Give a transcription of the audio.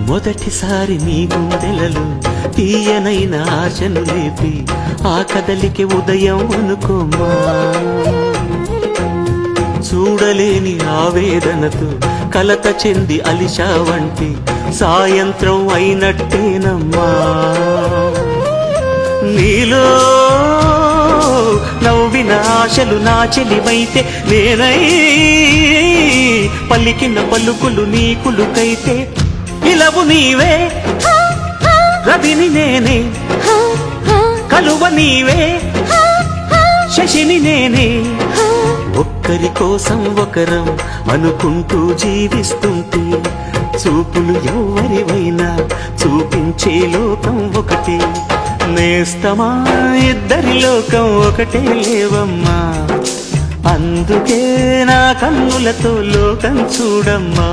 మొదటిసారి నీ గుండెలలో తీయనైన ఆశను లేపి ఆ కదలికి ఉదయం అనుకోమా. చూడలేని ఆవేదనతో కలత చెంది అలిషా వంటి సాయంత్రం అయినట్టేనమ్మా. నీలో నవ్విన ఆశలు నా చెలివైతే నేనై పలికిన పలుకులు నీ కులుకైతే ఇలవు నీవే రవిని నేనే కలువ నీవే శశిని నేనే. ఒక్కరి కోసం ఒకరం అనుకుంటూ జీవిస్తుంటే చూపులు ఎవరివైనా చూపించే లోకం ఒకటే. నేస్తమా ఇద్దరి లోకం ఒకటే లేవమ్మా. అందుకే నా కన్నులతో లోకం చూడమ్మా.